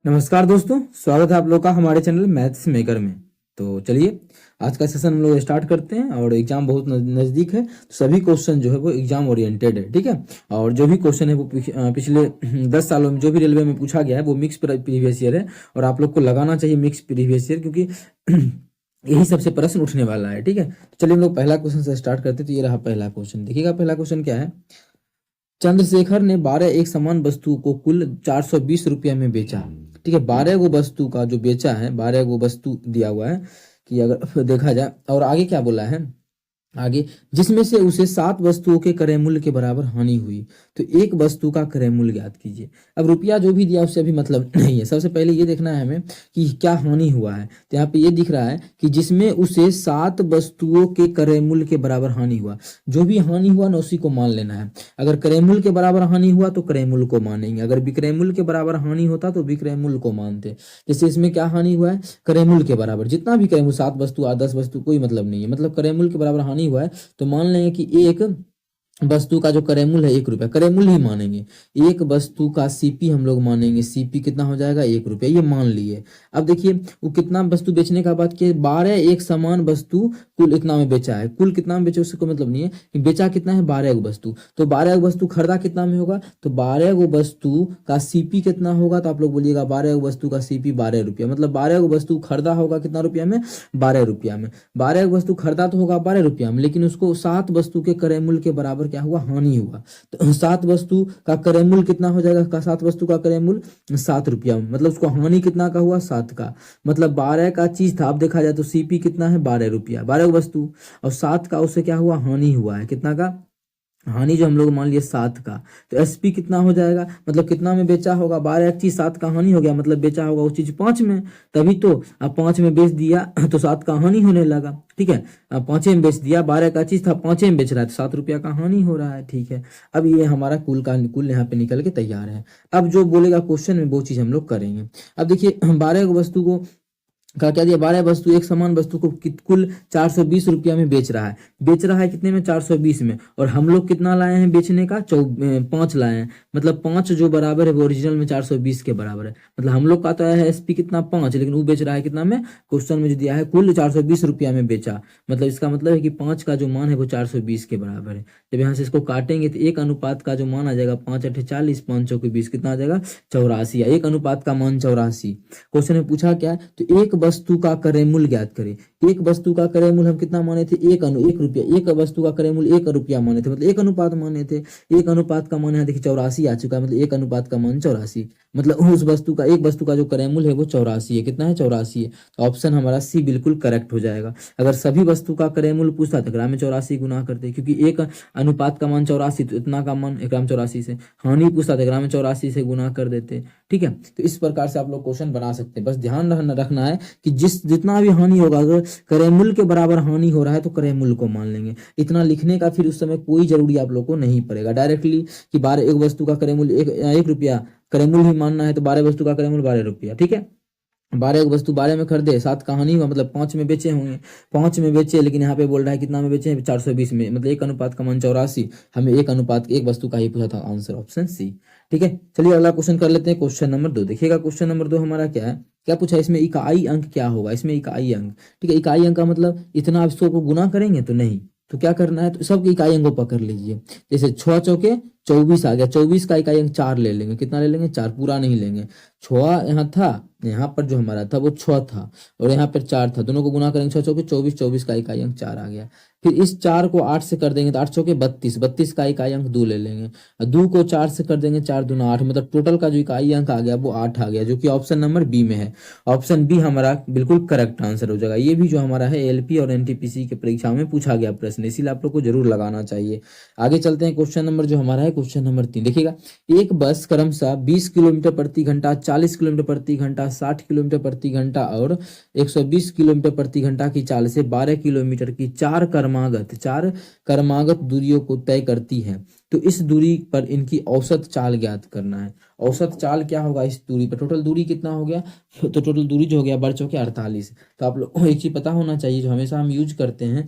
नमस्कार दोस्तों, स्वागत है आप लोग का हमारे चैनल मैथ्स मेकर में। तो चलिए आज का सेशन हम लोग स्टार्ट करते हैं। और एग्जाम बहुत नज़दीक है, तो सभी क्वेश्चन जो है वो एग्जाम ओरिएंटेड है, ठीक है। और जो भी क्वेश्चन है वो पिछले 10 सालों में जो भी रेलवे में पूछा गया है वो मिक्स प्रीवियस ईयर है। और आप लोग को लगाना चाहिए मिक्स प्रीवियस ईयर, क्योंकि यही सबसे प्रश्न उठने वाला है, ठीक है। तो चलिए हम लोग पहला क्वेश्चन से स्टार्ट करते हैं। तो ये रहा पहला क्वेश्चन, देखिएगा पहला क्वेश्चन क्या है। चंद्रशेखर ने 12 एक समान वस्तु को कुल 420 रुपया में बेचा, ठीक है। 12 गो वस्तु का जो बेचा है, 12 गो वस्तु दिया हुआ है कि अगर देखा जाए। और आगे क्या बोला है, आगे जिसमें से उसे 7 वस्तुओं के क्रय मूल्य के बराबर हानि हुई, तो एक वस्तु का क्रय मूल्य ज्ञात कीजिए। अब रुपया जो भी दिया उससे अभी मतलब नहीं है। सबसे पहले ये देखना है हमें कि क्या हानि हुआ है। तो यहाँ पे ये दिख रहा है कि जिसमें उसे 7 वस्तुओं के क्रय मूल्य के बराबर हानि हुआ। जो भी हानि हुआ ना उसी को मान लेना है। अगर क्रय मूल्य के बराबर हानि हुआ तो क्रय मूल्य को मानेंगे, अगर विक्रय मूल्य के बराबर हानि होता तो विक्रय मूल्य को मानते। जैसे इसमें क्या हानि हुआ है, क्रय मूल्य के बराबर। जितना भी क्रय मूल्य 7 वस्तु 10 वस्तु कोई मतलब नहीं है, मतलब क्रय मूल्य के बराबर हानि हुआ है तो मान लेंगे कि एक वस्तु का जो क्रय मूल्य है 1 रुपया, क्रय मूल्य ही मानेंगे। एक वस्तु का सीपी हम लोग मानेंगे, सीपी कितना हो जाएगा 1 रुपया, ये मान लिए। अब देखिए वो कितना वस्तु बेचने का बात किया, 12 एक समान वस्तु कुल इतना में बेचा है। कुल कितना में बेचा उससे कोई मतलब नहीं है कि बेचा कितना है, 12 गो वस्तु। तो 12 गो वस्तु खरीदा कितना में होगा, तो 12 गो वस्तु का सीपी कितना होगा। तो आप लोग बोलिएगा 12 गो वस्तु का सीपी 12 रुपया, मतलब 12 गो वस्तु खरीदा होगा कितना रुपया में, 12 रुपया में। 12 गो वस्तु खरीदा तो होगा 12 रुपया में, लेकिन उसको 7 वस्तु के क्रय मूल्य के बराबर क्या हुआ, हानि हुआ। तो 7 वस्तु का क्रय मूल्य कितना हो जाएगा, 7 वस्तु का क्रय मूल्य 7 रुपया में, मतलब उसको हानि कितना का हुआ, 7 का। मतलब 12 का चीज था, अब देखा जाए तो सीपी कितना है 12 रुपया, 12 वस्तु, और 7 का उससे क्या हुआ, हानि हुआ है। कितना का हानि, जो हम लोग मान लिए 7 का। तो एसपी कितना हो जाएगा, मतलब कितना में बेचा होगा, 12 एक चीज 7 का हानि हो गया, मतलब बेचा होगा वो चीज 5 में। तभी तो अब 5 में बेच दिया तो 7 का हानि होने लगा, ठीक है। अब 5 में बेच दिया, 12 का चीज था 5 में बेच रहा है तो 7 रुपया का हानि हो रहा है, ठीक है। अब ये हमारा कुल का कुल यहाँ पे निकल के तैयार है। अब जो बोलेगा क्वेश्चन में वो चीज हम लोग करेंगे। अब देखिए 12 वस्तु को का क्या दिया, 12 वस्तु एक समान वस्तु को कुल 420 रुपया में बेच रहा है। बेच रहा है कितने में, 420 में। और हम लोग कितना लाए हैं बेचने का, 5 लाए हैं। मतलब 5 जो बराबर है वो ओरिजिनल में 420 के बराबर है। मतलब हम लोग का तो है एसपी कितना 5, लेकिन वो बेच रहा है कितना में, क्वेश्चन में जो दिया है कुल 420 रुपया में बेचा। मतलब इसका मतलब है कि 5 का जो मान है वो 420 के बराबर है। जब यहाँ से इसको काटेंगे तो एक अनुपात का जो मान आ जाएगा 5 8 40, 5 चौके 20, कितना आ जाएगा 84। एक अनुपात का मान 84। क्वेश्चन में पूछा क्या है, तो एक वस्तु का क्रय मूल्य ज्ञात करें। एक वस्तु का क्रय मूल्य हम कितना माने थे, 1 रुपया। एक वस्तु का क्रय मूल्य 1 रुपया माने थे, मतलब एक अनुपात माने थे। एक अनुपात का मान है देखिए 84 आ चुका है, मतलब एक अनुपात का मान 84। मतलब उस वस्तु का, एक वस्तु का जो क्रय मूल्य है वो 84 है। कितना है, 84 है। तो ऑप्शन हमारा सी बिल्कुल करेक्ट हो जाएगा। अगर सभी वस्तु का क्रय मूल्य पूछता तो ग्राम में 84 गुना करते, क्योंकि एक अनुपात का मान 84, तो इतना का मान 1 ग्राम 84 से। हानि पूछता तो ग्राम में 84 से गुना कर देते, ठीक है। तो इस प्रकार से आप लोग क्वेश्चन बना सकते हैं। बस ध्यान रखना है कि जितना भी हानि होगा, अगर क्रय मूल्य के बराबर हानि हो रहा है तो क्रय मूल्य को मान लेंगे। इतना लिखने का फिर उस समय कोई जरूरी आप लोग को नहीं पड़ेगा। डायरेक्टली कि 12 एक वस्तु का क्रय मूल्य 1 रुपया क्रय मूल्य ही मानना है, तो 12 वस्तु का क्रय मूल्य 12 रुपया, ठीक है। 12 एक वस्तु 12 में खरीदे, 7 का हानि हुआ, मतलब 5 में बेचे होंगे। 5 में बेचे, लेकिन यहाँ पे बोल रहा है कितना में बेचे, 420 में, मतलब एक अनुपात का मान 84। हमें एक अनुपात एक वस्तु का ही पूछा था, आंसर ऑप्शन सी, ठीक है। चलिए अगला क्वेश्चन कर लेते हैं, क्वेश्चन नंबर 2। देखिएगा क्वेश्चन नंबर 2 हमारा क्या है, क्या पूछा है इसमें, इकाई अंक क्या होगा। इसमें इकाई अंक, ठीक है। इकाई अंक का मतलब इतना आप इसको गुना करेंगे तो नहीं, तो क्या करना है, तो सबके इकाई अंक को पकड़ लीजिए। जैसे 6 चौके 24 आ गया, 24 का इकाई अंक 4 ले लेंगे। कितना ले लेंगे, 4, पूरा नहीं लेंगे। 6 यहाँ था, यहाँ पर जो हमारा था वो 6 था, और यहाँ पर 4 था, दोनों को गुना करेंगे 6 चौके 24, 24 का इकाई अंक 4 आ गया। फिर इस 4 को 8 से कर देंगे तो 8 चौके 32, 32 का इकाई अंक 2 ले लेंगे। और 2 को 4 से कर देंगे, 4 दूना 8, मतलब टोटल का जो इकाई अंक आ गया वो 8 आ गया, जो कि ऑप्शन नंबर बी में है। ऑप्शन बी हमारा बिल्कुल करेक्ट आंसर हो जाएगा। ये भी जो हमारा है एलपी और एनटीपीसी के परीक्षा में पूछा गया प्रश्न, इसीलिए आप लोग को जरूर लगाना चाहिए। आगे चलते हैं, क्वेश्चन नंबर जो हमारा है क्वेश्चन नंबर 3। देखिएगा, एक बस क्रमशः 20 किलोमीटर प्रति घंटा, 40 किलोमीटर प्रति घंटा, 60 किलोमीटर प्रति घंटा और 120 किलोमीटर प्रति घंटा की चाल से 12 किलोमीटर की चार क्रमागत दूरियों को तय करती है। तो इस दूरी पर इनकी औसत चाल ज्ञात करना है। औसत चाल क्या होगा इस दूरी पर, टोटल दूरी कितना हो गया, तो टोटल दूरी जो हो गया 12 चौके 48। तो आप लोग को एक चीज पता होना चाहिए जो हमेशा हम यूज करते हैं,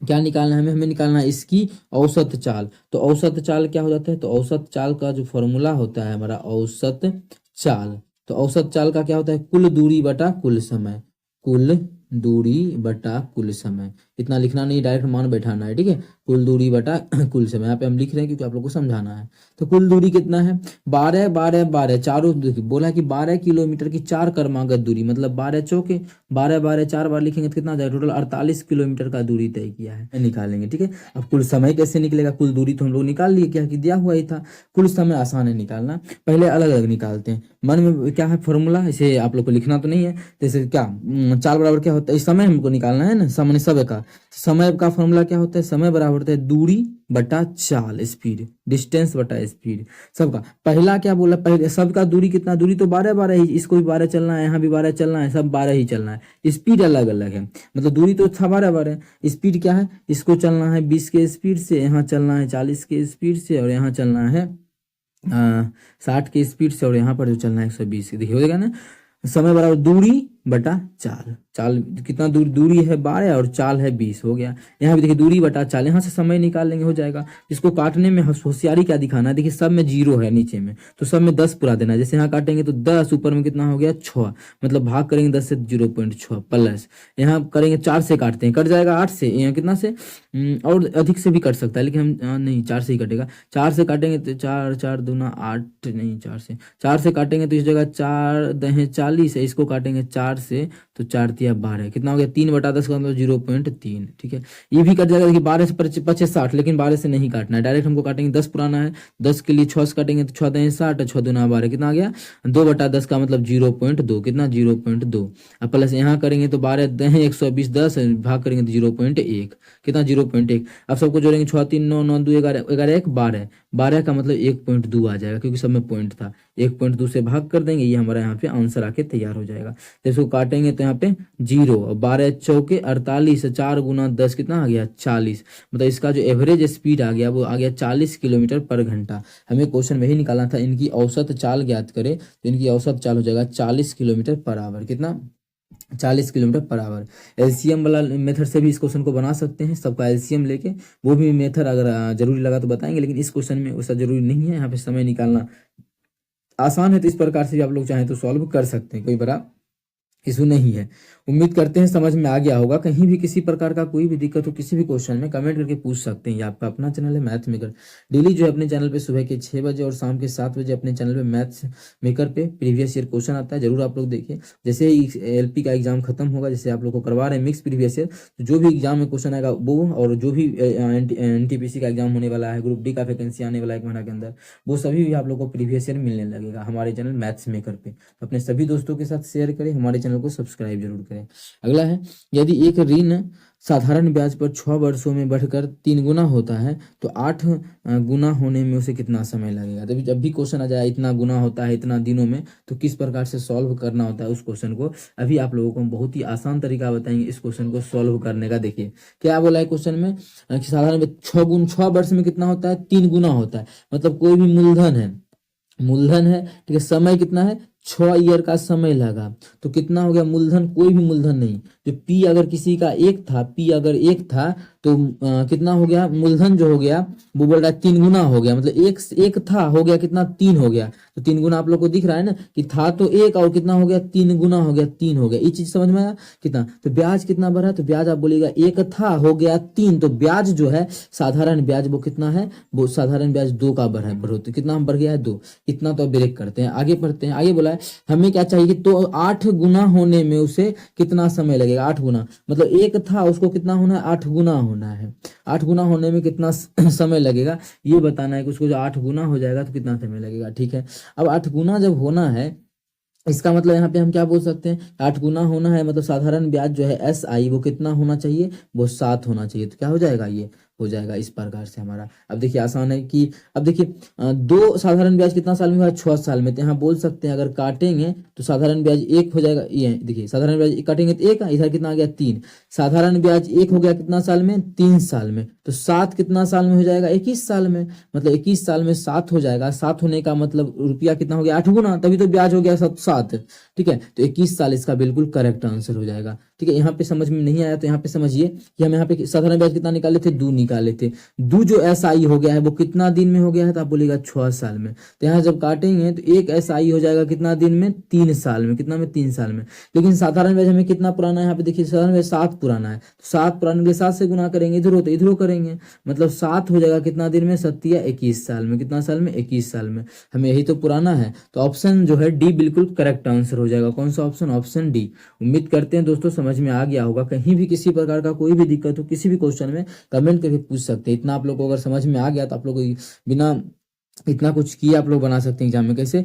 क्या निकालना है हमें निकालना है इसकी औसत चाल। तो औसत चाल क्या हो जाता है, तो औसत चाल का जो फॉर्मूला होता है हमारा औसत चाल, तो औसत चाल का क्या होता है, कुल दूरी बटा कुल समय, कुल दूरी बटा कुल समय। इतना लिखना नहीं, डायरेक्ट मान बैठाना है, ठीक है। कुल दूरी बटा कुल समय, यहाँ पे हम लिख रहे हैं क्योंकि आप लोग को समझाना है। तो कुल दूरी कितना है, 12 12 12, चारों बोला है कि 12 किलोमीटर की 4 क्रमागत दूरी, मतलब 12 चौके 12 12 4 बार लिखेंगे तो कितना आ जाएगा, टोटल 48 किलोमीटर का दूरी तय किया है, निकालेंगे, ठीक है। अब कुल समय कैसे निकलेगा, कुल दूरी तो हम लोग निकाल लिए, क्या कि दिया हुआ ही था। कुल समय आसान है निकालना, पहले अलग अलग निकालते हैं। मन में क्या है फॉर्मूला, इसे आप लोग को लिखना तो नहीं है। जैसे क्या, चार बराबर क्या होता है, इस समय हमको निकालना है ना, समय समय का, समय का फॉर्मूला क्या होता है, समय बराबर होता है दूरी बटा चाल, स्पीड, डिस्टेंस बटा स्पीड। सबका पहला क्या बोला, पहले सबका दूरी कितना, दूरी तो 12 12 ही, इसको भी 12 चलना है, यहाँ भी 12 चलना है, सब 12 ही चलना है। स्पीड अलग अलग है, मतलब दूरी तो था 12 12, स्पीड क्या है, इसको चलना है 20 के स्पीड से, यहाँ चलना है 40 के स्पीड से, और यहाँ चलना है 60 के स्पीड से, और यहाँ पर जो चलना है 120। देखिए हो जाएगा ना, समय बराबर दूरी बटा चाल, चाल कितना दूरी है 12 और चाल है 20, हो गया। यहाँ भी देखिए दूरी बटा चाल, यहाँ से समय निकाल लेंगे, हो जाएगा। इसको काटने में होशियारी क्या दिखाना है, देखिए सब में 0 है नीचे में, तो सब में 10 पूरा देना है। जैसे यहाँ काटेंगे तो 10, ऊपर में कितना हो गया 6, मतलब भाग करेंगे 10 से 0.6 प्लस, यहाँ करेंगे 4 से काटते हैं, कट जाएगा 8 से, यहाँ कितना से, और अधिक से भी कट सकता है, लेकिन हम नहीं 4 से ही कटेगा। 4 से काटेंगे तो 4 4 दूना 8, नहीं 4 से काटेंगे तो इस जगह 4 दहे 40 है, इसको काटेंगे 4 से तो 4 तिया 12, कितना हो गया 3 बटा 10 का मतलब 0.3, ठीक है। ये भी कट जाएगा, देखिए 12 से 25 60, लेकिन 12 से नहीं काटना है, डायरेक्ट हमको काटेंगे 10 पुराना है, 10 के लिए 6 से काटेंगे तो 6 दहे 60, 6 दूना 12, कितना आ गया 2 बटा 10 का मतलब 0.2, कितना 0.2। अब प्लस यहाँ करेंगे तो 12 दहे 120, 10 भाग करेंगे तो 0.1, कितना 0.1। अब सबको जोड़ेंगे 6 3 9 9 2 11 11 1 12, 12 का मतलब 1.2 आ जाएगा, क्योंकि सब में पॉइंट था, 1.2 से भाग कर देंगे, ये हमारा यहाँ पे आंसर आके तैयार हो जाएगा। तो इसको काटेंगे तो यहाँ पे 0, 12 चौके 48, 4 गुना 10 कितना आ गया 40, मतलब इसका जो एवरेज स्पीड आ गया वो आ गया 40 किलोमीटर पर घंटा। हमें क्वेश्चन में ही निकालना था, इनकी औसत चाल ज्ञात करें, तो इनकी औसत चाल हो जाएगा 40 किलोमीटर पर आवर, कितना 40 किलोमीटर पर आवर। एलसीएम वाला मेथड से भी इस क्वेश्चन को बना सकते हैं, सबका एलसीएम लेके, वो भी मेथड अगर जरूरी लगा तो बताएंगे, लेकिन इस क्वेश्चन में वैसा जरूरी नहीं है, यहाँ पे समय निकालना आसान है, तो इस प्रकार से भी आप लोग चाहें तो सॉल्व कर सकते हैं, कोई बड़ा इशू नहीं है। उम्मीद करते हैं समझ में आ गया होगा। कहीं भी किसी प्रकार का कोई भी दिक्कत हो किसी भी क्वेश्चन में कमेंट करके पूछ सकते हैं। ये आपका अपना चैनल है मैथ मेकर, डेली जो है अपने चैनल पे सुबह के 6 बजे और शाम के 7 बजे अपने चैनल पे मैथ्स मेकर पे प्रीवियस ईयर क्वेश्चन आता है, जरूर आप लोग देखिए। जैसे ही एलपी का एग्जाम खत्म होगा, जैसे आप लोग को करवा रहे हैं मिक्स प्रीवियस ईयर, तो जो भी एग्जाम में क्वेश्चन आएगा वो, और जो भी एनटीपीसी का एग्जाम होने वाला है, ग्रुप डी का वैकेंसी आने वाला है 1 महीना के अंदर, वो सभी भी आप लोग को प्रीवियस ईयर मिलने लगेगा हमारे चैनल मैथ्स मेकर पे। तो अपने सभी दोस्तों के साथ शेयर करें, हमारे चैनल को सब्सक्राइब जरूर करें। अगला है, यदि एक ऋण साधारण ब्याज पर 6 वर्षों में बढ़कर 3 गुना होता है तो 8 गुना होने में उसे कितना समय लगेगा। तभी जब भी क्वेश्चन आ जाए इतना गुना होता है इतना दिनों में, तो किस प्रकार से सॉल्व करना होता है उस क्वेश्चन को, अभी आप लोगों को हम बहुत ही आसान तरीका बताएंगे इस क्वेश्चन को सॉल्व करने का। देखिए क्या बोला है क्वेश्चन में कि साधारण 6 वर्ष में कितना होता है 3 गुना होता है, मतलब कोई भी मूलधन है, ठीक है, समय कितना है 6 ईयर का समय लगा, तो कितना हो गया मूलधन, कोई भी मूलधन नहीं, जो पी अगर किसी का 1 था, पी अगर 1 था तो कितना हो गया मूलधन जो हो गया वो बोल रहा है 3 गुना हो गया, मतलब एक था हो गया कितना 3 हो गया, तो 3 गुना आप लोग को दिख रहा है ना कि था तो 1 और कितना हो गया 3 गुना हो गया 3 हो गया। ये चीज समझ में आया कितना। तो ब्याज कितना बढ़ा, तो ब्याज आप बोलिएगा 1 था हो गया 3, तो ब्याज जो है साधारण ब्याज वो कितना है, वो साधारण ब्याज 2 का बढ़ तो कितना बढ़ गया है 2, इतना तो ब्रेक करते हैं, आगे पढ़ते हैं। आगे बोला है हमें क्या चाहिए, तो 8 गुना होने में उसे कितना समय लगेगा, 8 गुना, मतलब 1 था उसको कितना होना है 8 गुना होना है, 8 गुना होने में कितना समय लगेगा ये बताना है कि उसको जो 8 गुना हो जाएगा तो कितना समय लगेगा, ठीक है। अब 8 गुना जब होना है, इसका मतलब यहाँ पे हम क्या बोल सकते हैं, 8 गुना होना है मतलब साधारण ब्याज जो है एस आई वो कितना होना चाहिए, वो 7 होना चाहिए, तो क्या हो जाएगा, ये हो जाएगा इस प्रकार से हमारा। अब देखिए आसान है कि, अब देखिए 2 साधारण ब्याज कितना साल में हुआ 6 साल में, तो यहाँ बोल सकते हैं अगर काटेंगे तो साधारण ब्याज 1 हो जाएगा, ये देखिए साधारण ब्याज काटेंगे तो 1, इधर कितना आ गया 3, साधारण ब्याज 1 हो गया कितना साल में 3 साल में, तो 7 कितना साल में हो जाएगा 21 साल में, मतलब 21 साल में 7 हो जाएगा, 7 होने का मतलब रुपया कितना हो गया 8 गुना, तभी तो ब्याज हो गया 7, ठीक है। तो 21 साल इसका बिल्कुल करेक्ट आंसर हो जाएगा, ठीक है। यहाँ पे समझ में नहीं आया तो यहाँ पे समझिए कि हम यहाँ पे साधारण ब्याज कितना निकाले थे 2 निकाले थे। दो जो SI हो गया है वो कितना दिन में हो गया है, तो आप बोलिएगा 6 साल में। तो यहाँ जब काटेंगे तो एक SI हो जाएगा कितना दिन में, 3 साल में। कितना में, 3 साल में। लेकिन साधारण ब्याज हमें कितना पुराना है, यहाँ पे देखिए साधारण ब्याज 7 पुराना है, तो 7 पुराने के 7 से गुना करेंगे, इधर हो तो इधर करेंगे, मतलब 7 हो जाएगा कितना दिन में, 21 साल में। कितना साल में, 21 साल में। हमें यही तो पुराना है, तो ऑप्शन जो है डी बिल्कुल करेक्ट आंसर हो जाएगा। कौन सा ऑप्शन, ऑप्शन डी। उम्मीद करते हैं दोस्तों समझ में आ गया होगा। कहीं भी किसी प्रकार का कोई भी दिक्कत हो किसी भी क्वेश्चन में कमेंट करके पूछ सकते हैं। इतना आप लोग को अगर समझ में आ गया तो आप लोग बिना इतना कुछ किए आप लोग बना सकते हैं एग्जाम में। कैसे,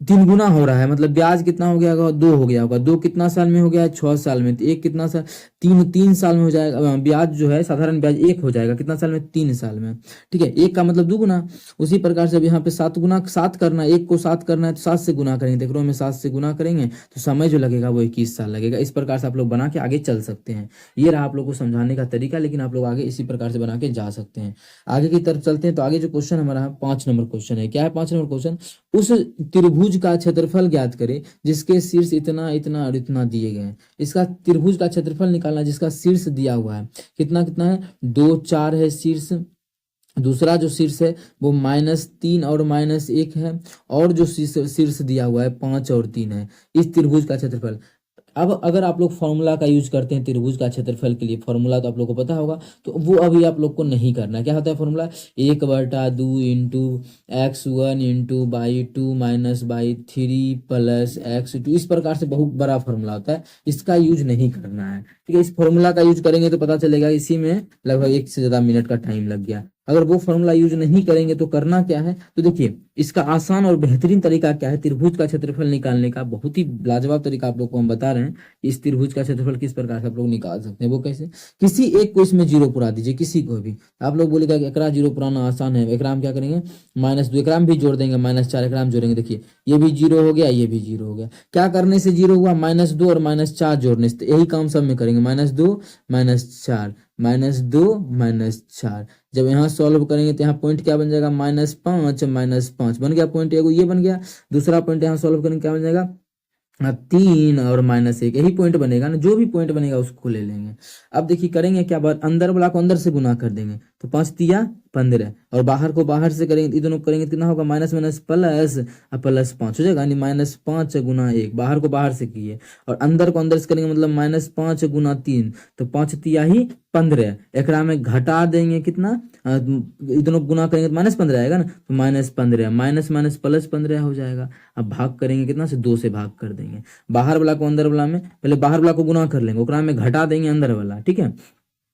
3 गुना हो रहा है, मतलब ब्याज कितना हो गया होगा, 2 हो गया होगा। 2 कितना साल में हो गया है, 6 साल में। तो एक कितना साल, 3 साल में हो जाएगा। ब्याज जो है साधारण ब्याज 1 हो जाएगा कितना साल में, 3 साल में। ठीक है, 1 का मतलब 2 गुना। उसी प्रकार से अब यहाँ पे 7 गुना 7 करना है, 1 को 7 करना है तो 7 से गुना करेंगे। देख रहे हो, हमें 7 से गुना करेंगे तो समय जो लगेगा वो 21 साल लगेगा। इस प्रकार से आप लोग बना के आगे चल सकते हैं। ये रहा आप लोग को समझाने का तरीका, लेकिन आप लोग आगे इसी प्रकार से बना के जा सकते हैं। आगे की तरफ चलते हैं। तो आगे जो क्वेश्चन हमारा 5 नंबर क्वेश्चन है, क्या है 5 नंबर क्वेश्चन, उस त्रिभुज का क्षेत्रफल ज्ञात करें जिसके शीर्ष इतना इतना और इतना दिए गए हैं। इसका त्रिभुज का क्षेत्रफल निकालना जिसका शीर्ष दिया हुआ है कितना कितना है, 2 4 है शीर्ष। दूसरा जो शीर्ष है वो -3 और -1 है, और जो शीर्ष दिया हुआ है 5 और 3 है। इस त्रिभुज का क्षेत्रफल। अब अगर आप लोग फॉर्मूला का यूज करते हैं त्रिभुज का क्षेत्रफल के लिए, फॉर्मूला तो आप लोग को पता होगा, तो वो अभी आप लोग को नहीं करना है। क्या होता है formula, 1/2 into x1 into by 2 minus by 3 plus x2। इस प्रकार से बहुत बड़ा फॉर्मूला होता है, इसका यूज नहीं करना है। ठीक है, इस फॉर्मूला का यूज करेंगे तो पता चलेगा इसी में लगभग 1 से ज्यादा मिनट का टाइम लग गया। अगर वो फॉर्मूला यूज नहीं करेंगे तो करना क्या है, तो देखिए इसका आसान और बेहतरीन तरीका क्या है त्रिभुज का क्षेत्रफल निकालने का। बहुत ही लाजवाब तरीका आप लोग को हम बता रहे हैं। इस त्रिभुज का क्षेत्रफल किस प्रकार से आप लोग निकाल सकते हैं, वो कैसे, किसी एक को इसमें 0 पुरा दीजिए, किसी को भी। आप लोग बोलेगा कि एकरा 0 पुराना आसान है, एकरा हम क्या करेंगे, -2 एकरा में भी जोड़ देंगे, -4 एकरा में जोड़ेंगे। देखिए ये भी 0 हो गया, ये भी 0 हो गया। क्या करने से 0 हुआ, -2 और -4 जोड़ने से। तो यही काम सब में करेंगे, -2 -4 -2 -4। जब यहाँ सॉल्व करेंगे तो यहाँ पॉइंट क्या बन जाएगा, -5 -5 बन गया पॉइंट, एगो ये बन गया। दूसरा पॉइंट यहाँ सॉल्व करेंगे क्या बन जाएगा, 3 और -1। यही पॉइंट बनेगा ना, जो भी पॉइंट बनेगा उसको ले लेंगे। अब देखिए करेंगे क्या, अंदर वाला को अंदर से गुना कर देंगे, तो 5 तिया 15, और बाहर को बाहर से करेंगे, ये दोनों करेंगे तो कितना होगा, माइनस माइनस प्लस और +5 हो जाएगा, यानी -5 गुना 1। बाहर को बाहर से किए और अंदर को अंदर से करेंगे, मतलब -5 गुना 3, तो 5 तिया ही 15। एकरा में घटा देंगे कितना, ये दोनों गुना करेंगे तो -15 आएगा ना, तो -15 माइनस माइनस +15 हो जाएगा। अब भाग करेंगे कितना से, 2 से भाग कर देंगे। बाहर वाला को अंदर वाला में, पहले बाहर वाला को गुना कर लेंगे, ओकरा में घटा देंगे अंदर वाला, ठीक है,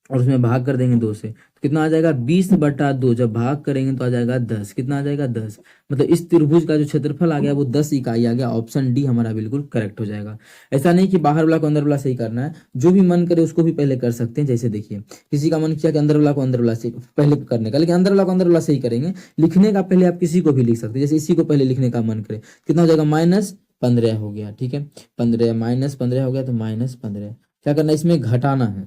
और उसमें भाग कर देंगे 2 से, तो कितना आ जाएगा 20/2। जब भाग करेंगे तो आ जाएगा 10। कितना आ जाएगा 10। मतलब इस त्रिभुज का जो क्षेत्रफल आ गया वो 10 इकाई आ गया। ऑप्शन डी हमारा बिल्कुल करेक्ट हो जाएगा। ऐसा नहीं कि बाहर वाला को अंदर वाला से ही करना है, जो भी मन करे उसको भी पहले कर सकते हैं। जैसे देखिए किसी का मन किया कि अंदर वाला को अंदर वाला से पहले करने का, लेकिन अंदर वाला को अंदर वाला से ही करेंगे। लिखने का पहले आप किसी को भी लिख सकते हैं, जैसे इसी को पहले लिखने का मन करे, कितना हो जाएगा, -15 हो गया। ठीक है, 15 -15 हो गया, तो -15। क्या करना है, इसमें घटाना है।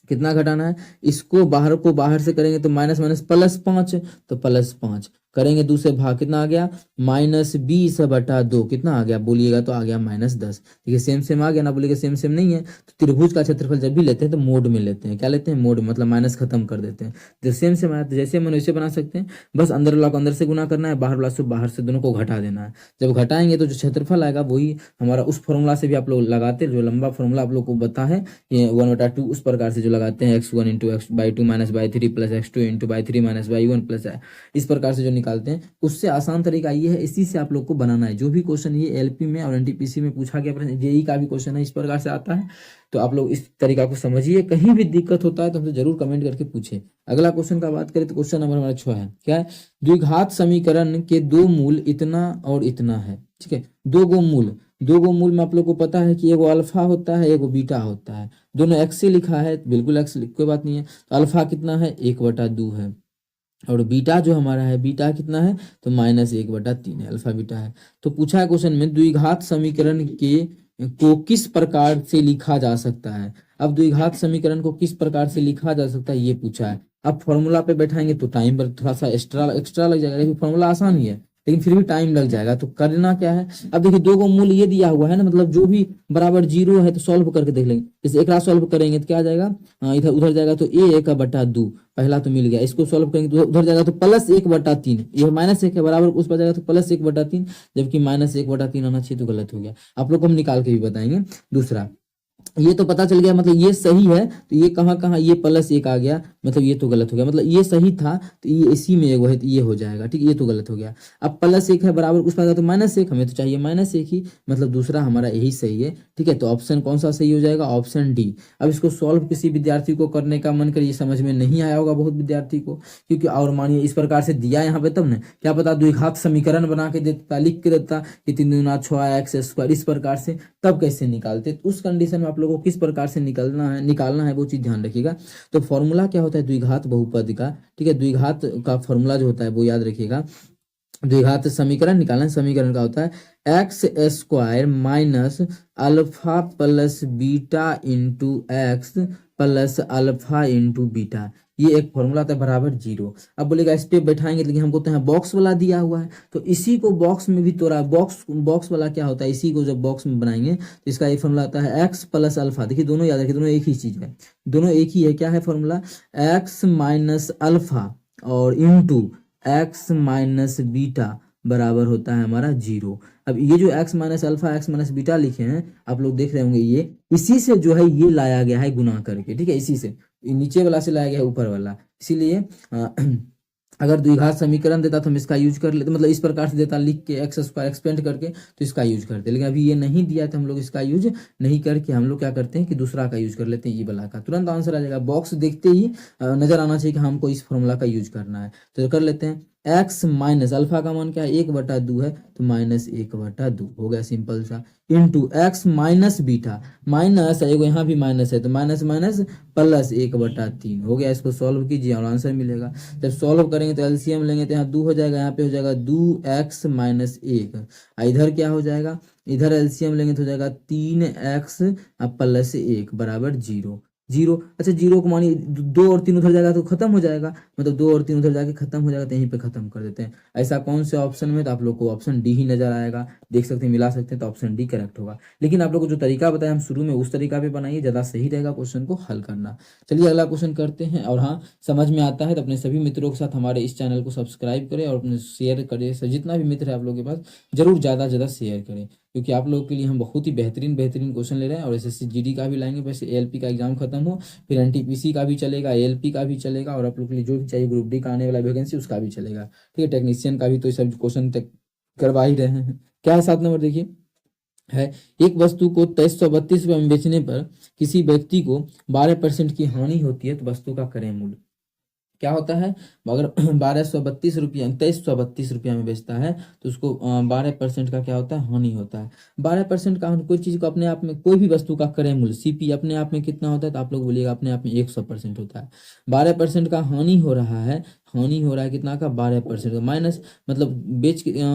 कितना घटाना है, इसको बाहर को बाहर से करेंगे तो माइनस माइनस +5, तो +5 करेंगे, दूसरे भाग कितना आ गया, -20/2। कितना आ गया बोलिएगा, तो आ गया -10। देखिए सेम सेम आ गया ना, बोलिएगा सेम सेम नहीं है। तो त्रिभुज का क्षेत्रफल जब भी लेते हैं तो मोड में लेते हैं। क्या लेते हैं, मोड, मतलब माइनस खत्म कर देते हैं। तो सेम सेम आया तो जैसे मन वैसे बना सकते हैं। बस अंदर वाला को अंदर से गुना करना है, बाहर वाला से बाहर से, दोनों को घटा देना है। जब घटाएंगे तो जो क्षेत्रफल आएगा वही हमारा उस फॉर्मूला से भी आप लोग लगाते हैं, जो लंबा फॉर्मूला आप लोग को बता है, ये 1/2 उस प्रकार से जो लगाते हैं, x1 into x/2 minus by 3 plus x2 into by 3 minus by 1 plus, इस प्रकार से जो निकालते हैं, उससे आसान तरीका ये है। इसी से आप लोग को बनाना है। जो भी क्वेश्चन ये एलपी में और एनटीपीसी में पूछा गया, जेई का भी क्वेश्चन है इस प्रकार से आता है। तो आप लोग इस तरीका को समझिए। कहीं भी दिक्कत होता है तो हमसे जरूर कमेंट करके पूछे। अगला क्वेश्चन का बात करें तो क्वेश्चन नंबर हमारा 6 है। क्या है, द्विघात समीकरण के 2 मूल इतना और इतना है। ठीक है, 2 गो मूल में आप लोग को पता है कि एगो अल्फा होता है, एगो बीटा होता है। दोनों एक्स से लिखा है, बिल्कुल एक्स, कोई बात नहीं है। तो अल्फा कितना है, 1/2 है, और बीटा जो हमारा है, बीटा कितना है, तो -1/3 है, अल्फा बीटा है। तो पूछा है क्वेश्चन में, द्विघात समीकरण के को किस प्रकार से लिखा जा सकता है। अब द्विघात समीकरण को किस प्रकार से लिखा जा सकता है ये पूछा है। अब फॉर्मूला पे बैठाएंगे तो टाइम पर थोड़ा सा एक्स्ट्रा लग जाएगा, लेकिन फॉर्मूला आसान ही है। लेकिन फिर भी टाइम लग जाएगा। तो करना क्या है, अब देखिए दो को मूल ये दिया हुआ है ना, मतलब जो भी बराबर जीरो है तो सॉल्व करके देख लेंगे। जैसे एक रात सॉल्व करेंगे तो क्या आ जाएगा, इधर उधर जाएगा तो ए एक बटा दो, पहला तो मिल गया। इसको सॉल्व करेंगे तो उधर जाएगा तो प्लस एक बटा तीन, ये माइनस एक है बराबर उस पर जाएगा तो प्लस एक बटा तीन, जबकि माइनस एक बटा तीन आना चाहिए तो गलत हो गया। आप लोग को हम निकाल के भी बताएंगे। दूसरा, ये तो पता चल गया, मतलब ये सही है तो ये कहाँ कहाँ ये प्लस एक आ गया, मतलब ये तो गलत हो गया। मतलब ये सही था तो ये इसी में एगो है तो ये हो जाएगा, ठीक है, ये तो गलत हो गया। अब प्लस एक है बराबर उस पर तो माइनस एक, हमें तो चाहिए माइनस एक ही, मतलब दूसरा हमारा यही सही है, ठीक है। तो ऑप्शन कौन सा सही हो जाएगा, ऑप्शन डी। अब इसको सॉल्व किसी विद्यार्थी को करने का मन करिए, समझ में नहीं आया होगा बहुत विद्यार्थी को, क्योंकि और मानिए इस प्रकार से दिया यहाँ पे तब ना, क्या पता द्विघात समीकरण बना के देता, लिख के देता कि 3 दूना 6 x² इस प्रकार से, तब कैसे निकालते। तो उस कंडीशन में आप लोगों को किस प्रकार से निकालना है वो चीज ध्यान रखिएगा। तो फॉर्मूला क्या होता है द्विघात बहुपद का, ठीक है, द्विघात का फॉर्मूला जो होता है वो याद रखिएगा। द्विघात समीकरण निकालना, समीकरण का होता है x square minus alpha plus beta into x plus alpha into beta, ये एक फॉर्मूला था बराबर जीरो। अब बोलेगा स्टेप बैठाएंगे, लेकिन हमको तो यहाँ बॉक्स वाला दिया हुआ है, तो इसी को बॉक्स में भी तोड़ा, बॉक्स वाला क्या होता है, इसी को जब बॉक्स में बनाएंगे तो इसका एक फॉर्मूला आता है एक्स प्लस अल्फा। देखिए दोनों याद रखिए, दोनों एक ही चीज है, दोनों एक ही है। क्या है फॉर्मूला, एक्स माइनस अल्फा और इंटू एक्स माइनस बीटा बराबर होता है हमारा जीरो। अब ये जो x minus alpha x minus beta लिखे हैं आप लोग देख रहे होंगे, ये इसी से जो है ये लाया गया है गुना करके, ठीक है, इसी से नीचे वाला से लाया गया है ऊपर वाला। इसीलिए अगर द्विघात समीकरण देता तो हम इसका यूज कर लेते, मतलब इस प्रकार से देता लिख के एक्स स्क्वायर एक्सपेंड करके तो इसका यूज करते, लेकिन अभी ये नहीं दिया तो हम लोग इसका यूज नहीं करके हम लोग क्या करते हैं कि दूसरा का यूज कर लेते हैं, ये वाला का। तुरंत आंसर आ जाएगा, बॉक्स देखते ही नजर आना चाहिए कि हमको इस फॉर्मूला का यूज करना है। तो कर लेते हैं, एक्स माइनस अल्फा का मान क्या है 1/2 है तो माइनस 1/2 हो गया, सिंपल सा, into x minus beta, minus एगो यहाँ भी माइनस है तो माइनस माइनस प्लस 1/3 हो गया। इसको सॉल्व कीजिए और आंसर मिलेगा। जब सॉल्व करेंगे तो एलसीएम लेंगे तो यहाँ 2 हो जाएगा, यहाँ पे हो जाएगा 2x माइनस 1, इधर क्या हो जाएगा, इधर एलसीएम लेंगे तो हो जाएगा 3x प्लस 1 बराबर जीरो, जीरो। अच्छा जीरो को मानिए 2 और 3 उधर जाएगा तो खत्म हो जाएगा, मतलब 2 और 3 उधर जाके खत्म हो जाएगा, तो यहीं पे खत्म कर देते हैं। ऐसा कौन से ऑप्शन में, तो आप लोग को ऑप्शन डी ही नजर आएगा, देख सकते हैं मिला सकते हैं, तो ऑप्शन डी करेक्ट होगा। लेकिन आप लोग को जो तरीका बताया हम शुरू में उस तरीका पे बनाइए, ज्यादा सही रहेगा क्वेश्चन को हल करना। चलिए अगला क्वेश्चन करते हैं। और हाँ, समझ में आता है तो अपने सभी मित्रों के साथ हमारे इस चैनल को सब्सक्राइब करें और अपने शेयर करें, जितना भी मित्र है आप लोग के पास जरूर ज्यादा से ज्यादा शेयर करें, क्योंकि आप लोगों के लिए हम बहुत ही बेहतरीन बेहतरीन क्वेश्चन ले रहे हैं। और एसएससी जीडी का भी लाएंगे, वैसे एएलपी का एग्जाम खत्म हो फिर एनटीपीसी का भी चलेगा, एएलपी का भी चलेगा, और आप लोग के लिए जो भी चाहिए ग्रुप डी का आने वाला वैकेंसी उसका भी चलेगा, ठीक है, टेक्नीशियन का भी, तो ये सब क्वेश्चन तक करवा ही रहे हैं। क्या है 7 नंबर, देखिए है, एक वस्तु को 2332 रुपये में बेचने पर किसी व्यक्ति को 12% की हानि होती है, तो वस्तु का क्रय मूल्य क्या होता है। अगर 2332 रुपया में बेचता है तो उसको 12% का क्या होता है, हानि होता है। 12% का कोई चीज को अपने आप में, कोई भी वस्तु का क्रय मूल्य सीपी अपने आप में कितना होता है, तो आप लोग बोलिएगा अपने आप में 100% होता है। 12% का हानि हो रहा है, हानि हो रहा है कितना का, 12% का, माइनस मतलब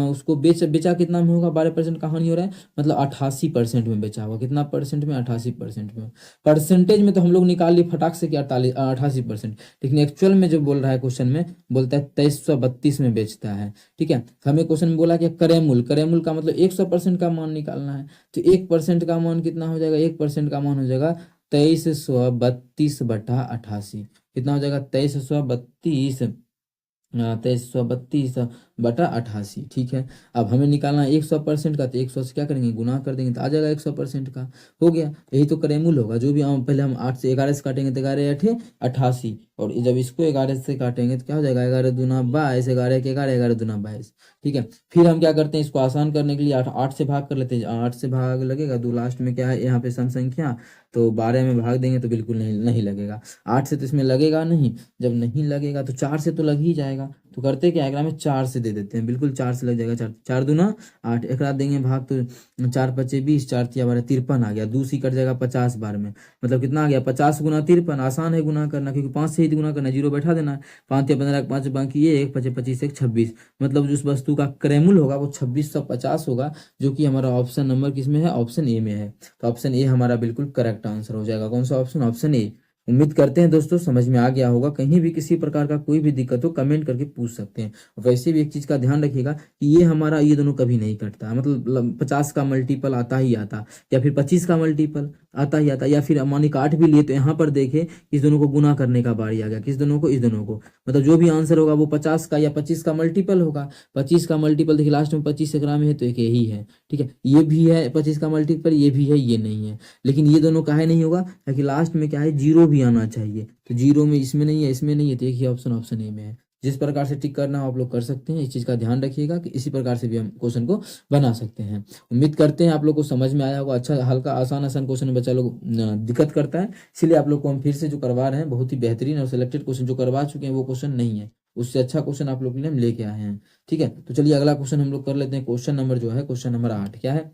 उसको बेचा कितना में होगा, 12% का हानि हो रहा है, मतलब 88% में बेचा होगा। कितना परसेंट में, 88% में। परसेंटेज में तो हम लोग निकाल लिए फटाक से कि 88%, लेकिन एक्चुअल में जो बोल रहा है क्वेश्चन में बोलता है 2332 में बेचता है, ठीक है। हमें क्वेश्चन में बोला कि क्रय मूल्य का मतलब 100% का मान निकालना है, तो 1% का मान कितना हो जाएगा, 1% का मान हो जाएगा 2332/88, कितना हो जाएगा 2332/88, ठीक है। अब हमें निकालना है 100% का, तो 100 से क्या करेंगे, गुना कर देंगे तो आ जाएगा 100% का, हो गया। यही तो क्रय मूल्य होगा। जो भी पहले हम 8 से 11 से काटेंगे तो 11 8 88, और जब इसको 11 से काटेंगे तो क्या हो जाएगा, 11 दूना 22, 11 के 11, 11 दूना 22, ठीक है। फिर हम क्या करते हैं, इसको आसान करने के लिए 8 से भाग कर लेते हैं, 8 से भाग लगेगा, 2 लास्ट में क्या है यहाँ पे सम संख्या, तो 12 में भाग देंगे तो बिल्कुल नहीं लगेगा। 8 से तो इसमें लगेगा नहीं, जब नहीं लगेगा तो 4 से तो लग ही जाएगा, तो करते क्या है, में 4 से दे देते हैं, बिल्कुल 4 से लग जाएगा। 4 दूना 8, एक रात देंगे भाग तो 4 पचे 20, 4 तिया 12, 53 आ गया। 2 सी कट जाएगा 50 बार में, मतलब कितना आ गया, 50 गुना 53। आसान है गुना करना, क्योंकि 5 से ही गुना करना, जीरो बैठा देना है। 5 या 15, 5 बाकी ये 1 पचे 25, 1 26, मतलब जिस वस्तु का क्रय मूल्य होगा वो 2650 होगा, जो कि हमारा ऑप्शन नंबर किसमें है, ऑप्शन ए में है। तो ऑप्शन ए हमारा बिल्कुल करेक्ट आंसर हो जाएगा। कौन सा ऑप्शन, ऑप्शन ए। उम्मीद करते हैं दोस्तों समझ में आ गया होगा। कहीं भी किसी प्रकार का कोई भी दिक्कत हो कमेंट करके पूछ सकते हैं। वैसे भी एक चीज़ का ध्यान रखिएगा कि ये दोनों कभी नहीं कटता, मतलब 50 का मल्टीपल आता ही आता, या फिर 25 का मल्टीपल आता ही आता, या फिर मानी काट भी लिए तो यहाँ पर देखे किस दोनों को गुना करने का बारी आ गया, किस दोनों को, इस दोनों को, मतलब जो भी आंसर होगा वो 50 का या 25 का मल्टीपल होगा। 25 का मल्टीपल देखिए लास्ट में 25 ग्राम है तो एक यही है, ठीक है, ये भी है 25 का मल्टीपल, ये भी है, ये नहीं है। लेकिन ये दोनों काहे नहीं होगा, क्योंकि लास्ट में क्या है, जीरो भी आना चाहिए, तो जीरो में इसमें नहीं है, इसमें नहीं है, तो एक ही ऑप्शन ऑप्शन ए में है। जिस प्रकार से टिक करना हो आप लोग कर सकते हैं, इस चीज़ का ध्यान रखिएगा कि इसी प्रकार से भी हम क्वेश्चन को बना सकते हैं। उम्मीद करते हैं आप लोग को समझ में आया होगा। अच्छा हल्का आसान आसान क्वेश्चन में बच्चा लोग दिक्कत करता है, इसलिए आप लोग को हम फिर से जो करवा रहे हैं बहुत ही बेहतरीन और सिलेक्टेड क्वेश्चन जो करवा चुके हैं वो क्वेश्चन नहीं है, उससे अच्छा क्वेश्चन आप लोग के लिए हम लेके आए हैं। ठीक है, तो चलिए अगला क्वेश्चन हम लोग कर लेते हैं। क्वेश्चन नंबर जो है, क्वेश्चन नंबर 8 क्या है।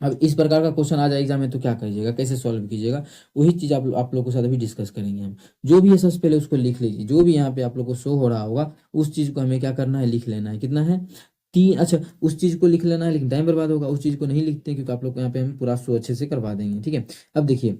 अब इस प्रकार का क्वेश्चन आ जाए एग्जाम में तो क्या करिएगा, कैसे सॉल्व कीजिएगा, वही चीज़ आप लोग के साथ अभी डिस्कस करेंगे हम। जो भी है सबसे पहले उसको लिख लीजिए, जो भी यहाँ पे आप लोग को शो हो रहा होगा उस चीज़ को हमें क्या करना है, लिख लेना है। कितना है, 3, अच्छा उस चीज़ को लिख लेना है, लेकिन टाइम बर्बाद होगा, उस चीज़ को नहीं लिखते क्योंकि आप लोग को यहाँ पे हम पूरा शो अच्छे से करवा देंगे। ठीक है, अब देखिए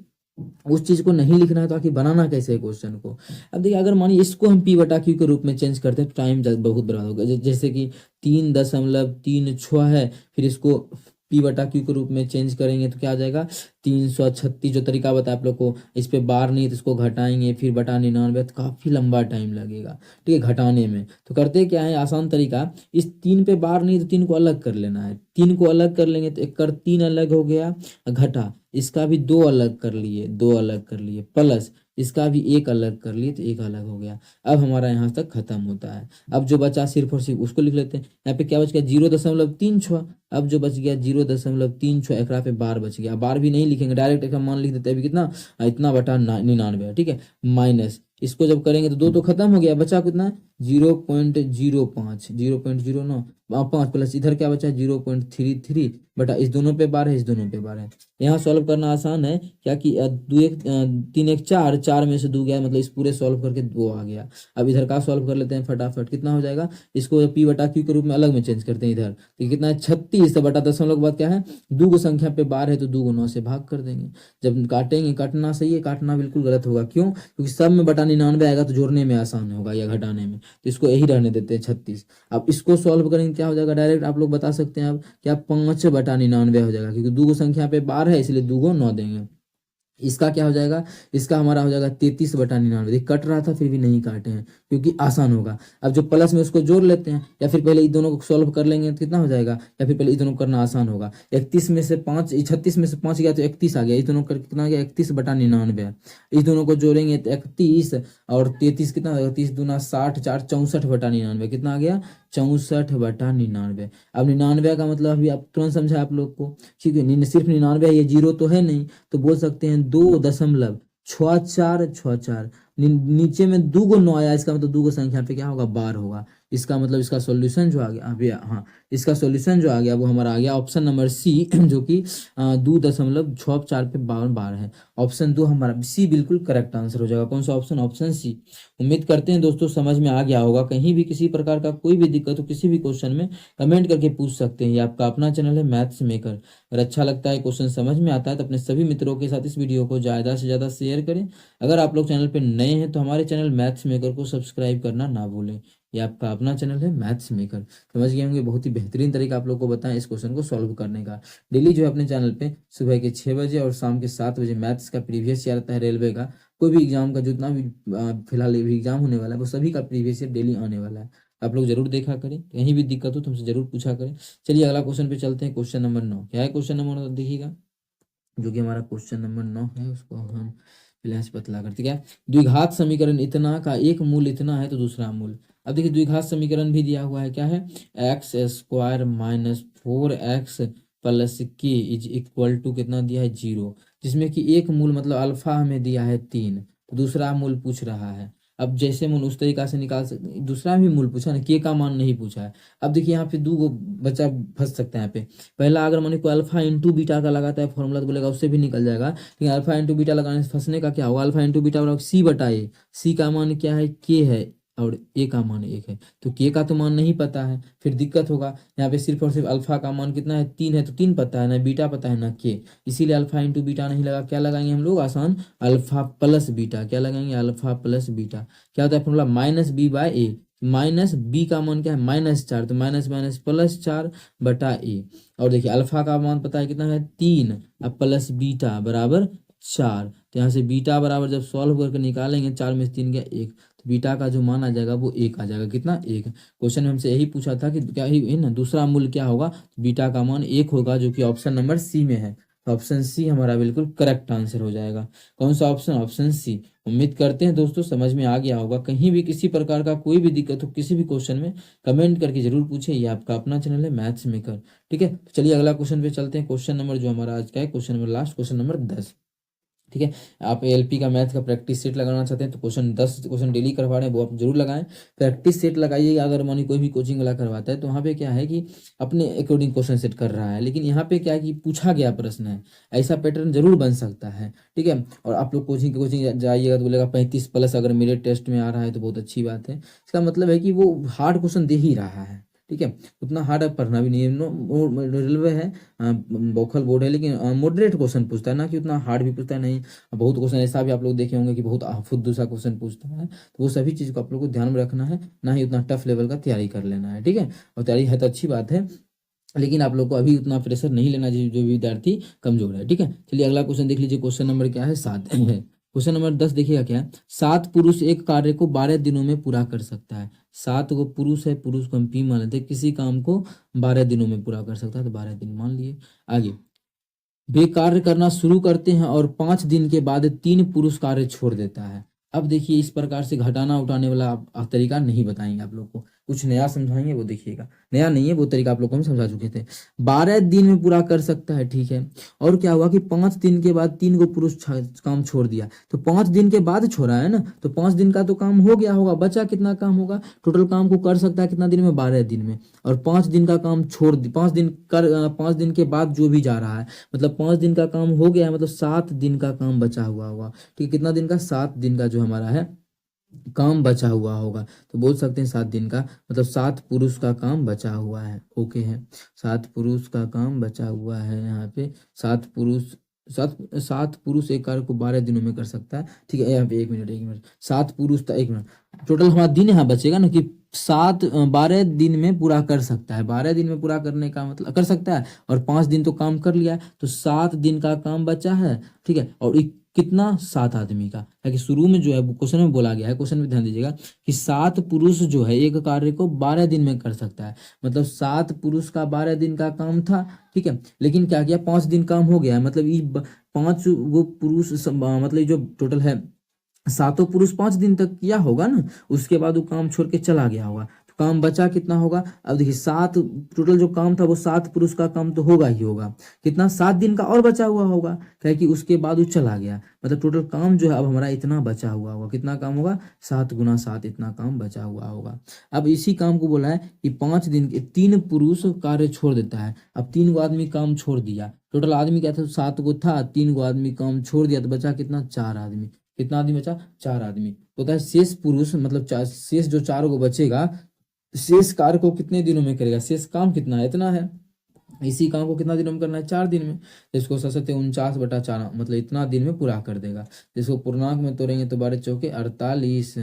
उस चीज को नहीं लिखना है तो आखिर बनाना कैसे है क्वेश्चन को। अब देखिए अगर मानिए इसको हम P/Q के रूप में चेंज करते हैं तो टाइम बहुत बर्बाद होगा। जैसे कि 3.36 है, फिर इसको P/Q के रूप में चेंज करेंगे तो क्या आ जाएगा, 336। जो तरीका बताया आप लोग को, इस पे बार नहीं तो इसको घटाएंगे, फिर बटा 99, तो काफी लंबा टाइम लगेगा। ठीक है, घटाने में तो करते क्या है, आसान तरीका, इस 3 पे बार नहीं तो 3 को अलग कर लेना है। 3 को अलग कर लेंगे तो 1 कर 3 अलग हो गया, घटा इसका भी 2 अलग कर लिए, 2 अलग कर लिए, प्लस इसका भी 1 अलग कर लिए तो 1 अलग हो गया। अब हमारा यहाँ तक खत्म होता है। अब जो बचा सिर्फ और सिर्फ उसको लिख लेते हैं। यहाँ पे क्या बच गया, 0.36। अब जो बच गया 0.36, एकरा पे बार बच गया। बार भी नहीं लिखेंगे, डायरेक्ट एक मान लिख देते हैं। अभी कितना, इतना बटा 99। ठीक है, माइनस इसको जब करेंगे तो 2 तो खत्म हो गया, बचा कितना, 0.05, 0.09, 5 प्लस इधर क्या बचा, 0.33 बटा इस दोनों पे बार है, इस दोनों पे बार है। यहाँ सॉल्व करना आसान है, क्या कि 3 1 4, 4 में से 2 गया, मतलब इस पूरे सॉल्व करके 2 आ गया। अब इधर का सॉल्व कर लेते हैं फटाफट, कितना हो जाएगा, इसको P/Q के रूप में अलग में चेंज करते हैं इधर, तो कितना है 36, तो बटा दशमलव के बाद क्या है, 2 को संख्या पे बार है तो 2 को 9 से भाग कर देंगे। जब काटेंगे, काटना सही है, काटना बिल्कुल गलत होगा, क्यों, क्योंकि सब में बटा 99 आएगा तो जोड़ने में आसान होगा या घटाने में, तो इसको यही रहने देते हैं 36। अब इसको सॉल्व करेंगे क्या हो जाएगा, डायरेक्ट आप लोग बता सकते हैं अब क्या, 5/99 हो जाएगा, क्योंकि 2 को संख्या पे बार है इसलिए 2 को 9 देंगे। इसका क्या हो जाएगा, इसका हमारा हो जाएगा 33/99। कट रहा था फिर भी नहीं काटे हैं क्योंकि आसान होगा। अब जो प्लस में उसको जोड़ लेते हैं, या फिर पहले इन दोनों को सॉल्व कर लेंगे तो कितना हो जाएगा, या फिर पहले इस दोनों को करना आसान होगा। 31 में से 5, 36 में से 5 गया तो 31 आ गया, इस दोनों कर कितना आ गया, 31/99। इस दोनों को जोड़ेंगे तो 31 और 33 कितना हो जाएगा, 30 दूना 60, 4 64/99, कितना आ गया, 64/99। अब 99 का मतलब अभी आप तुरंत समझा आप लोग को, ठीक है, सिर्फ 99 है, ये जीरो तो है नहीं, तो बोल सकते हैं 2.6464। नीचे में 2 को 9 आया, इसका मतलब 2 को संख्या पे क्या होगा, बार होगा। इसका मतलब इसका सॉल्यूशन जो आ गया अभी, हाँ इसका सॉल्यूशन जो आ गया वो हमारा आ गया ऑप्शन नंबर सी, जो कि 2.64 पे बार है। ऑप्शन 2 हमारा सी बिल्कुल करेक्ट आंसर हो जाएगा। कौन सा ऑप्शन, ऑप्शन सी। उम्मीद करते हैं दोस्तों समझ में आ गया होगा। कहीं भी किसी प्रकार का कोई भी दिक्कत हो किसी भी क्वेश्चन में कमेंट करके पूछ सकते हैं। ये आपका अपना चैनल है मैथ्स मेकर। अगर अच्छा लगता है, क्वेश्चन समझ में आता है तो अपने सभी मित्रों के साथ इस वीडियो को ज़्यादा से ज़्यादा शेयर करें। अगर आप लोग चैनल पर नए हैं तो हमारे चैनल मैथ्स मेकर को सब्सक्राइब करना ना भूलें। ये आपका अपना चैनल है मैथ्स मेकर। समझ गए होंगे, बहुत ही बेहतरीन तरीका आप लोग को बताएं इस क्वेश्चन को सॉल्व करने का। डेली जो है अपने चैनल पे सुबह के 6 बजे और शाम के 7 बजे मैथ्स का प्रीवियस ईयर आता है, रेलवे का कोई भी एग्जाम का, जितना भी फिलहाल भी एग्जाम होने वाला है वो सभी का प्रीवियस ईयर डेली आने वाला है। आप लोग जरूर देखा करें, कहीं भी दिक्कत हो तो हमसे जरूर पूछा करें। चलिए अगला क्वेश्चन पे चलते हैं। क्वेश्चन नंबर 9 क्या है, क्वेश्चन नंबर 9 देखिएगा, जो कि हमारा क्वेश्चन नंबर 9 है उसको हम पहले से पतला करते क्या है। द्विघात समीकरण इतना का एक मूल इतना है तो दूसरा मूल। अब देखिए द्विघात समीकरण भी दिया हुआ है, क्या है, x² माइनस 4x प्लस के इज इक्वल टू कितना दिया है, 0, जिसमें कि एक मूल मतलब अल्फा हमें दिया है 3, तो दूसरा मूल पूछ रहा है। अब जैसे मूल उस तरीका से निकाल सकते, दूसरा भी मूल पूछा ना, के का मान नहीं पूछा है। अब देखिए यहाँ पे 2 को बच्चा फंस सकता है यहाँ पे। पहला अगर माने कोई अल्फा इंटू बीटा का लगाता है फॉर्मूला तो बोलेगा उससे भी निकल जाएगा, लेकिन अल्फा इंटू बीटा लगाने से फंसने का क्या होगा, अल्फा इंटू बीटा बराबर C/A। सी का मान क्या है, के है, और ए का मान 1 है, तो के का तो मान नहीं पता है, फिर दिक्कत होगा। यहाँ पे सिर्फ और सिर्फ अल्फा का मान कितना है, 3 है, तो 3 पता है ना, बीटा पता है ना के, इसीलिए अल्फा इंटू बीटा नहीं लगा। क्या लगाएंगे हम लोग आसान, अल्फा प्लस बीटा। क्या लगाएंगे, अल्फा प्लस बीटा। क्या होता है फॉर्मूला, माइनस बी बाय ए। माइनस बी का मान क्या है, -4, तो माइनस माइनस +4 बटा ए। और देखिए अल्फा का मान पता है कितना है, 3, अब प्लस बीटा बराबर 4। तो यहाँ से बीटा बराबर जब सॉल्व करके निकालेंगे, 4 में से 3 गया 1, तो बीटा का जो मान आ जाएगा वो 1 आ जाएगा। कितना, 1। क्वेश्चन में हमसे यही पूछा था कि क्या ही है ना, दूसरा मूल्य क्या होगा, बीटा का मान 1 होगा, जो कि ऑप्शन नंबर सी में है। तो ऑप्शन सी हमारा बिल्कुल करेक्ट आंसर हो जाएगा। कौन सा ऑप्शन, ऑप्शन सी। उम्मीद करते हैं दोस्तों समझ में आ गया होगा। कहीं भी किसी प्रकार का कोई भी दिक्कत हो किसी भी क्वेश्चन में, कमेंट करके जरूर पूछे। ये आपका अपना चैनल है मैथ्स मेकर, ठीक है। तो चलिए अगला क्वेश्चन पे चलते हैं। क्वेश्चन नंबर जो हमारा आज का है, question number last, question number 10, ठीक है। आप एलपी का मैथ का प्रैक्टिस सेट लगाना चाहते हैं तो क्वेश्चन 10 क्वेश्चन डेली करवा रहे हैं वो आप जरूर लगाएं। प्रैक्टिस सेट लगाइएगा। अगर मानी कोई भी कोचिंग वाला करवाता है तो वहाँ पे क्या है कि अपने अकॉर्डिंग क्वेश्चन सेट कर रहा है, लेकिन यहाँ पे क्या है कि पूछा गया प्रश्न है, ऐसा पैटर्न जरूर बन सकता है, ठीक है। और आप लोग कोचिंग जाइएगा तो बोलेगा 35+ अगर मेरे टेस्ट में आ रहा है तो बहुत अच्छी बात है। इसका मतलब है कि वो हार्ड क्वेश्चन दे ही रहा है, ठीक है। उतना हार्ड अब पढ़ना भी नहीं है। रेलवे है, बौखल बोर्ड है, लेकिन मॉडरेट क्वेश्चन पूछता है ना, कि उतना हार्ड भी पूछता है नहीं। बहुत क्वेश्चन ऐसा भी आप लोग देखे होंगे कि बहुत फुद्दू सा क्वेश्चन पूछता है, तो वो सभी चीज़ को आप लोग को ध्यान में रखना है, ना ही उतना टफ लेवल का तैयारी कर लेना है, ठीक है। और तैयारी है तो अच्छी बात है, लेकिन आप लोग को अभी उतना प्रेशर नहीं लेना चाहिए जो विद्यार्थी कमजोर है, ठीक है। चलिए अगला क्वेश्चन देख लीजिए। क्वेश्चन नंबर क्या है, 7 है। क्वेश्चन नंबर 10 देखिएगा क्या है, 7 पुरुष एक कार्य को 12 दिनों में पूरा कर सकता है। 7 को पुरुष है, पुरुष को हम पी मान लेते हैं, किसी काम को 12 दिनों में पूरा कर सकता है, तो 12 दिन मान लिए। आगे, वे कार्य करना शुरू करते हैं और 5 दिन के बाद 3 पुरुष कार्य छोड़ देता है। अब देखिए इस प्रकार से घटाना उठाने वाला आप तरीका नहीं बताएंगे, आप लोग को कुछ नया समझाएंगे, वो देखिएगा। नया नहीं है वो तरीका, आप लोग को हम समझा चुके थे। 12 दिन में पूरा कर सकता है, ठीक है। और क्या हुआ कि 5 दिन के बाद 3 को पुरुष काम छोड़ दिया, तो 5 दिन के बाद छोड़ा है ना, तो 5 दिन का तो काम हो गया होगा, बचा कितना काम होगा, टोटल काम को कर सकता है कितना दिन में, 12 दिन में। और 5 दिन का काम छोड़ दी, 5 दिन कर 5 दिन के बाद जो भी जा रहा है, मतलब 5 दिन का काम हो गया है, मतलब 7 दिन का काम बचा हुआ होगा, ठीक है। कितना दिन का, 7 दिन का जो हमारा है काम बचा हुआ होगा, तो बोल सकते हैं 7 दिन का, मतलब 7 पुरुष का काम बचा हुआ है, ओके है। 7 पुरुष का काम बचा हुआ है यहाँ पे। 7 पुरुष एक कार्य को 12 दिनों में कर सकता है, ठीक है। यहाँ पे 1 मिनट 7 पुरुष था, 1 मिनट, टोटल हमारा दिन यहाँ बचेगा ना, कि 12 दिन में पूरा कर सकता है। 12 दिन में पूरा करने का मतलब कर सकता है, और 5 दिन तो काम कर लिया है, तो 7 दिन का काम बचा है, ठीक है। और कितना, 7 आदमी का है, कि शुरू में जो है क्वेश्चन में बोला गया है, क्वेश्चन में ध्यान दीजिएगा कि 7 पुरुष जो है एक कार्य को 12 दिन में कर सकता है, मतलब 7 पुरुष का 12 दिन का काम था, ठीक है। लेकिन क्या किया, 5 दिन काम हो गया है, मतलब ये 5 गो पुरुष मतलब जो टोटल है 7 पुरुष 5 दिन तक किया होगा ना, उसके बाद वो काम छोड़ के चला गया होगा, तो काम बचा कितना होगा। अब देखिए 7 टोटल जो काम था वो 7 पुरुष का काम तो होगा ही होगा, कितना, 7 दिन का और बचा हुआ होगा, क्या कि उसके बाद वो चला गया, मतलब टोटल काम जो है अब हमारा इतना बचा हुआ होगा। कितना काम होगा, 7 गुना 7 इतना काम बचा हुआ होगा। अब इसी काम को बोला है कि 5 दिन के 3 पुरुष कार्य छोड़ देता है। अब 3 गो आदमी काम छोड़ दिया, टोटल आदमी क्या था, 7 गो था, 3 गो आदमी काम छोड़ दिया, तो बचा कितना, 4 आदमी। कितना आदमी बचा, 4 आदमी। तो होता है शेष पुरुष, मतलब शेष जो 4 को बचेगा, शेष कार्य को कितने दिनों में करेगा, शेष काम कितना है, इतना है। इसी काम को कितना दिनों में करना है, 4 दिन में। तो इसको सोच सकते हैं 49/4, मतलब इतना दिन में पूरा कर देगा। जिसको पूर्णांक में तोड़ेंगे तो 12 चौके 48,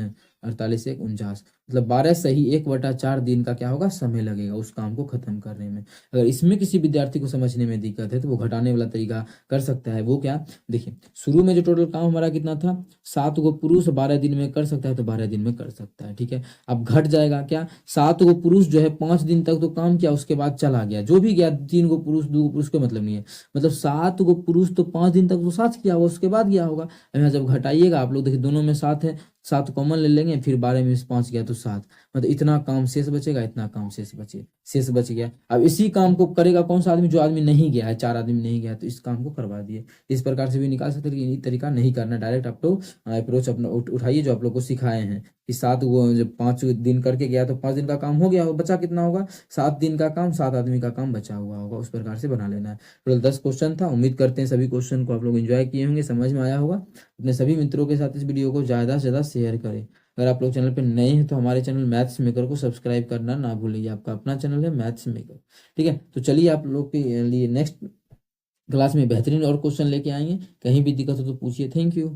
48 1 49, मतलब 12 सही 1/4 दिन का क्या होगा, समय लगेगा उस काम को खत्म करने में। अगर इसमें किसी विद्यार्थी को समझने में दिक्कत है तो वो घटाने वाला तरीका कर सकता है। वो क्या, देखिए शुरू में जो टोटल काम हमारा कितना था, 7 गो पुरुष 12 दिन में कर सकता है, तो 12 दिन में कर सकता है, ठीक है। अब घट जाएगा क्या, 7 गो पुरुष जो है 5 दिन तक तो काम किया, उसके बाद चला गया, जो भी गया, 3 गो पुरुष 2 गो पुरुष का मतलब नहीं है, मतलब 7 गो पुरुष तो 5 दिन तक तो साथ किया होगा, उसके बाद गया होगा। यहाँ जब घटाइएगा आप लोग देखिए दोनों में 7 है, 7 कॉमन ले लेंगे, फिर 12 में से 5 गया तो 7, मतलब इतना काम शेष बचेगा, इतना काम शेष बच गया। अब इसी काम को करेगा कौन सा आदमी, जो आदमी नहीं गया है, 4 आदमी नहीं गया, तो इस काम को करवा दिए। इस प्रकार से भी निकाल सकते हैं, लेकिन ये तरीका नहीं करना, डायरेक्ट आप लोग अप्रोच अपना उठाइए जो आप लोग को सिखाए हैं कि 7 वो जब 5 दिन करके गया तो 5 दिन का काम हो गया, बचा कितना होगा, 7 दिन का काम, 7 आदमी का काम बचा हुआ होगा, उस प्रकार से बना लेना है। टोटल 10 क्वेश्चन था। उम्मीद करते हैं सभी क्वेश्चन को आप लोग एंजॉय किए होंगे, समझ में आया होगा। अपने सभी मित्रों के साथ इस वीडियो को ज़्यादा से ज़्यादा शेयर करें। अगर आप लोग चैनल पे नए हैं तो हमारे चैनल मैथ्स मेकर को सब्सक्राइब करना ना भूलिए, आपका अपना चैनल है मैथ्स मेकर। ठीक है, तो चलिए आप लोग के लिए नेक्स्ट क्लास में बेहतरीन और क्वेश्चन लेके आएंगे। कहीं भी दिक्कत हो तो पूछिए। Thank you.